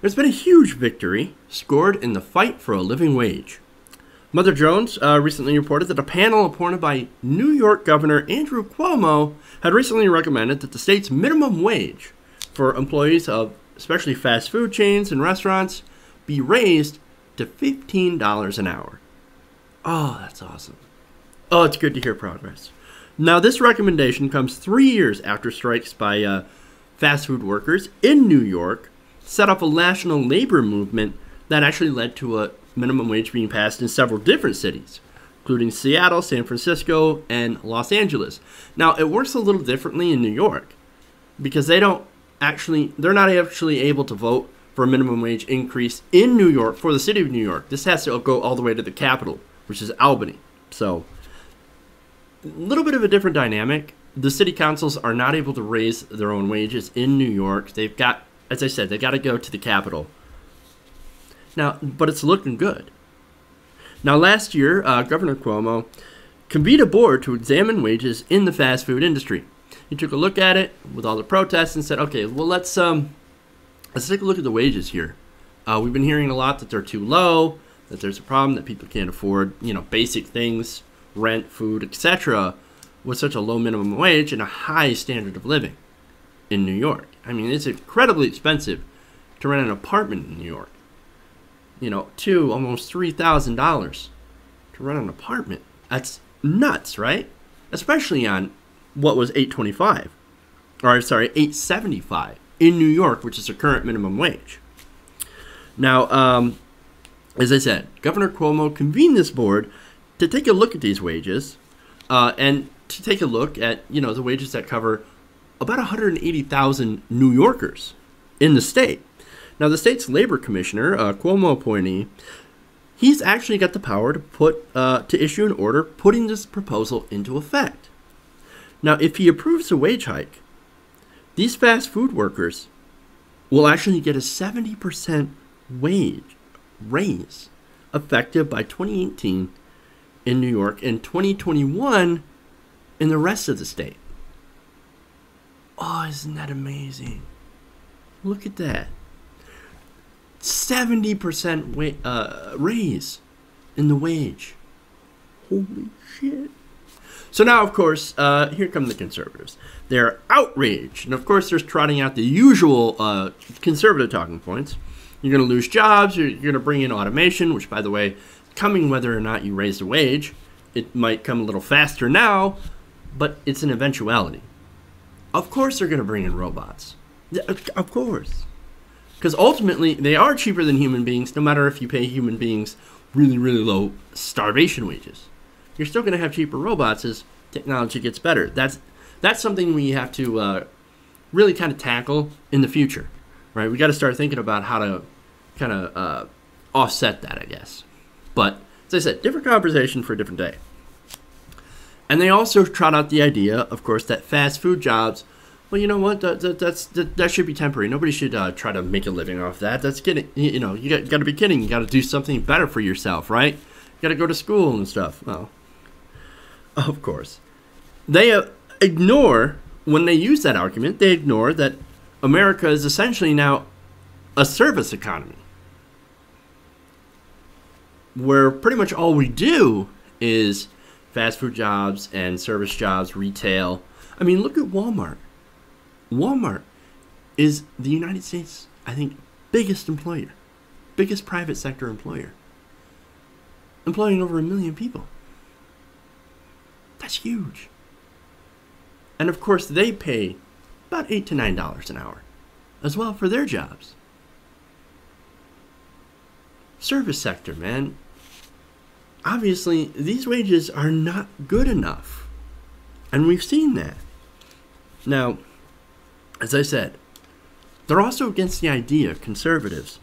There's been a huge victory scored in the fight for a living wage. Mother Jones recently reported that a panel appointed by New York Governor Andrew Cuomo had recently recommended that the state's minimum wage for employees of especially fast food chains and restaurants be raised to $15 an hour. Oh, that's awesome. Oh, it's good to hear progress. Now, this recommendation comes 3 years after strikes by fast food workers in New York set up a national labor movement that actually led to a minimum wage being passed in several different cities, including Seattle, San Francisco, and Los Angeles. Now, it works a little differently in New York because they're not actually able to vote for a minimum wage increase in New York for the city of New York. This has to go all the way to the capital, which is Albany. So, a little bit of a different dynamic. The city councils are not able to raise their own wages in New York. They've got, as I said, they got to go to the capital. Now, but it's looking good. Now, last year, Governor Cuomo convened a board to examine wages in the fast food industry. He took a look at it with all the protests and said, okay, well, let's take a look at the wages here. We've been hearing a lot that they're too low, that there's a problem, that people can't afford, basic things, rent, food, etc., with such a low minimum wage and a high standard of living in New York. I mean, it's incredibly expensive to rent an apartment in New York. Almost $3,000 to rent an apartment. That's nuts, right? Especially on what was $8.75 in New York, which is the current minimum wage. Now, as I said, Governor Cuomo convened this board to take a look at these wages and to take a look at, the wages that cover about 180,000 New Yorkers in the state. Now, the state's labor commissioner, Cuomo appointee, he's actually got the power to issue an order putting this proposal into effect. Now, if he approves a wage hike, these fast food workers will actually get a 70% wage raise effective by 2018 in New York and 2021 in the rest of the state. Oh, isn't that amazing? Look at that. 70% raise in the wage. Holy shit. So now, of course, here come the conservatives. They're outraged. And, of course, they're trotting out the usual conservative talking points. You're going to lose jobs. You're going to bring in automation, which, by the way, coming whether or not you raise the wage. It might come a little faster now, but it's an eventuality. Of course they're going to bring in robots. Of course. Because ultimately, they are cheaper than human beings, no matter if you pay human beings really, really low starvation wages. You're still going to have cheaper robots as technology gets better. That's something we have to really kind of tackle in the future, right? We got to start thinking about how to kind of offset that, I guess. But as I said, different conversation for a different day. And they also trot out the idea, of course, that fast food jobs, well, you know what? That should be temporary. Nobody should try to make a living off that. That's kidding. You got to be kidding. You got to do something better for yourself, right? You got to go to school and stuff. Well, of course. They ignore, when they use that argument, they ignore that America is essentially now a service economy, where pretty much all we do is fast food jobs and service jobs, retail. I mean, look at Walmart. Walmart is the United States, I think, biggest employer, biggest private sector employer, employing over 1 million people. That's huge. And of course, they pay about $8 to $9 an hour as well for their jobs. Service sector, man. Obviously, these wages are not good enough. And we've seen that. Now, as I said, they're also against the idea, conservatives,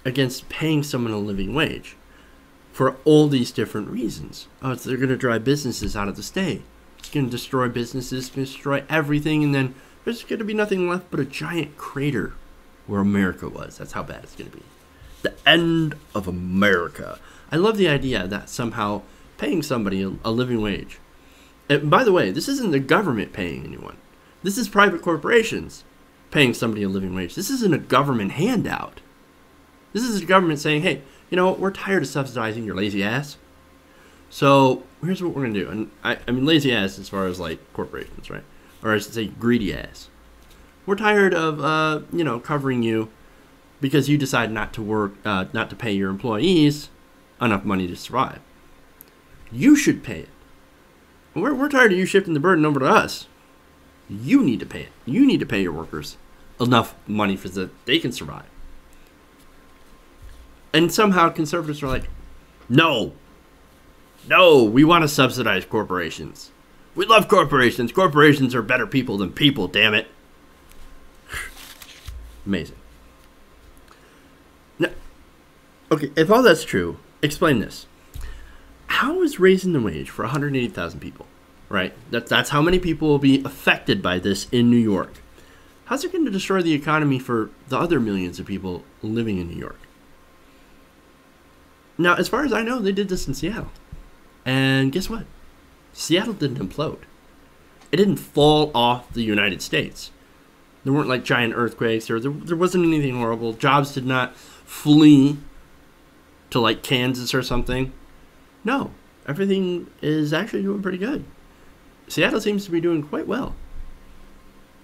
against paying someone a living wage for all these different reasons. Oh, they're going to drive businesses out of the state. It's going to destroy businesses, it's going to destroy everything, and then there's going to be nothing left but a giant crater where America was. That's how bad it's going to be. The end of America. I love the idea that somehow paying somebody a living wage. And by the way, this isn't the government paying anyone. This is private corporations paying somebody a living wage. This isn't a government handout. This is the government saying, hey, you know, we're tired of subsidizing your lazy ass. So here's what we're going to do. And I mean lazy ass as far as like corporations, right? Or I should say greedy ass. We're tired of, you know, covering you because you decide not to work, not to pay your employees enough money to survive. You should pay it. We're tired of you shifting the burden over to us. You need to pay it. You need to pay your workers enough money so that they can survive. And somehow conservatives are like, no, we want to subsidize corporations. We love corporations. Corporations are better people than people, damn it. Amazing. Now, okay, if all that's true, explain this. How is raising the wage for 180,000 people, right? That's how many people will be affected by this in New York. How's it going to destroy the economy for the other millions of people living in New York? Now, as far as I know, they did this in Seattle. And guess what? Seattle didn't implode. It didn't fall off the United States. There weren't like giant earthquakes, or there wasn't anything horrible. Jobs did not flee to like Kansas or something. No, everything is actually doing pretty good. Seattle seems to be doing quite well.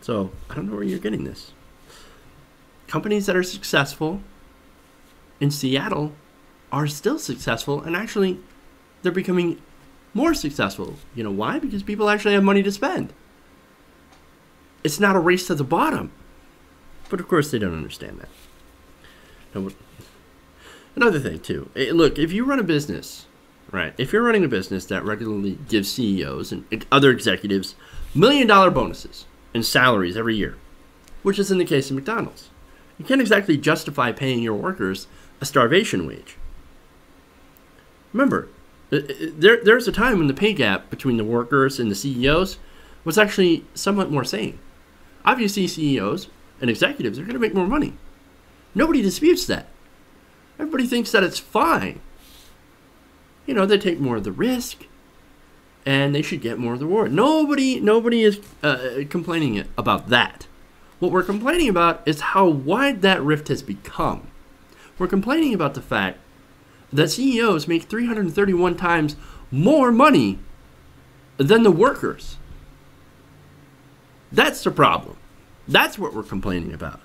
So I don't know where you're getting this. Companies that are successful in Seattle are still successful, and actually they're becoming more successful. You know why? Because people actually have money to spend. It's not a race to the bottom. But of course they don't understand that. Now, another thing too. Look, if you run a business, right? If you're running a business that regularly gives CEOs and other executives $1 million bonuses and salaries every year, which is in the case of McDonald's, you can't exactly justify paying your workers a starvation wage. Remember, there's a time when the pay gap between the workers and the CEOs was actually somewhat more sane. Obviously, CEOs and executives are going to make more money. Nobody disputes that. Everybody thinks that it's fine. You know, they take more of the risk, and they should get more of the reward. Nobody is complaining about that. What we're complaining about is how wide that rift has become. We're complaining about the fact that CEOs make 331 times more money than the workers. That's the problem. That's what we're complaining about.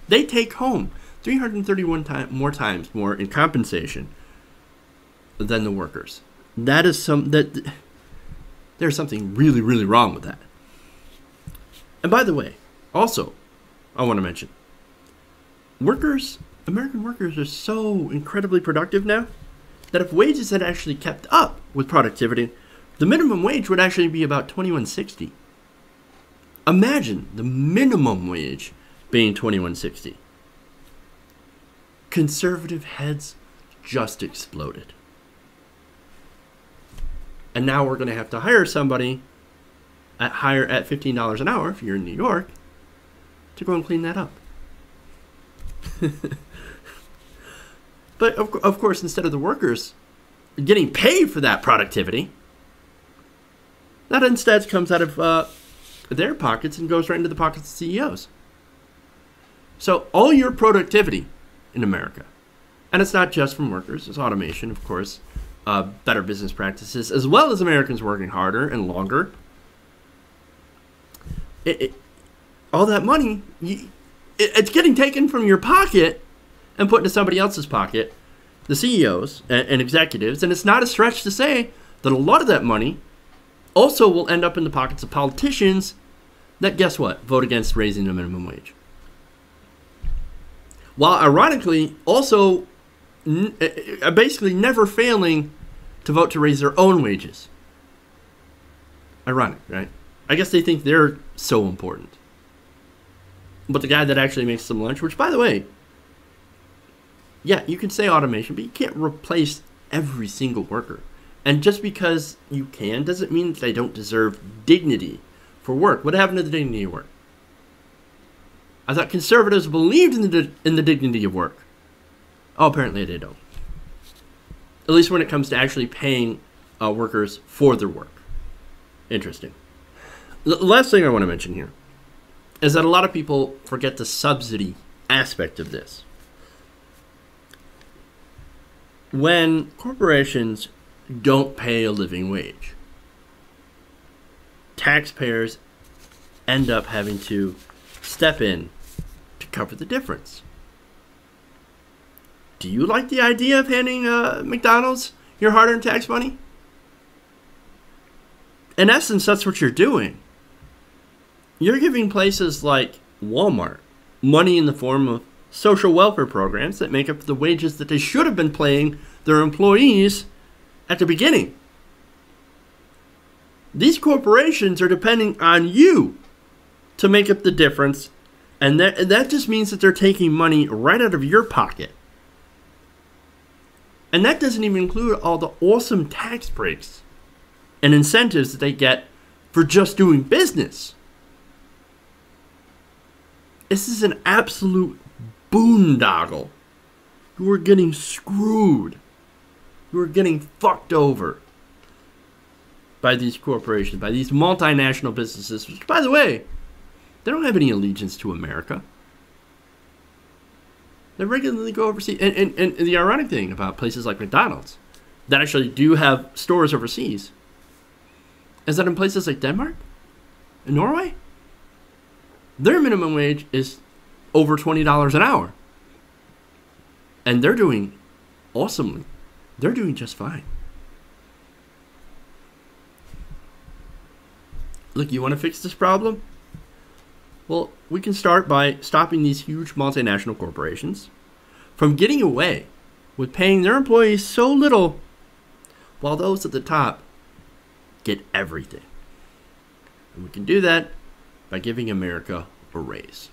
They take home 331 times more in compensation than the workers. There's something really, really wrong with that. And by the way, also, I want to mention, American workers are so incredibly productive now that if wages had actually kept up with productivity, the minimum wage would actually be about $21.60. Imagine the minimum wage being $21.60. Conservative heads just exploded. And now we're going to have to hire somebody at $15 an hour if you're in New York to go and clean that up. But of course, instead of the workers getting paid for that productivity, that instead comes out of their pockets and goes right into the pockets of CEOs. So all your productivity in America, and it's not just from workers, it's automation, of course, better business practices, as well as Americans working harder and longer. All that money, it's getting taken from your pocket and put into somebody else's pocket, the CEOs and executives, and it's not a stretch to say that a lot of that money also will end up in the pockets of politicians that, guess what, vote against raising the minimum wage. While ironically also basically never failing to vote to raise their own wages. Ironic, right? I guess they think they're so important. But the guy that actually makes them lunch, which by the way, yeah, you can say automation, but you can't replace every single worker. And just because you can doesn't mean that they don't deserve dignity for work. What happened to the dignity of work? I thought conservatives believed in the dignity of work. Oh, apparently they don't. At least when it comes to actually paying workers for their work. Interesting. The last thing I want to mention here is that a lot of people forget the subsidy aspect of this. When corporations don't pay a living wage, taxpayers end up having to step in to cover the difference. Do you like the idea of handing McDonald's your hard-earned tax money? In essence, that's what you're doing. You're giving places like Walmart money in the form of social welfare programs that make up the wages that they should have been paying their employees at the beginning. These corporations are depending on you to make up the difference, and that just means that they're taking money right out of your pocket. And that doesn't even include all the awesome tax breaks and incentives that they get for just doing business. This is an absolute boondoggle. You are getting screwed. You are getting fucked over by these corporations, by these multinational businesses, which, by the way, they don't have any allegiance to America. They regularly go overseas. And the ironic thing about places like McDonald's that actually do have stores overseas is that in places like Denmark and Norway, their minimum wage is over $20 an hour. And they're doing awesomely. They're doing just fine. Look, you want to fix this problem? Well, we can start by stopping these huge multinational corporations from getting away with paying their employees so little, while those at the top get everything. And we can do that by giving America a raise.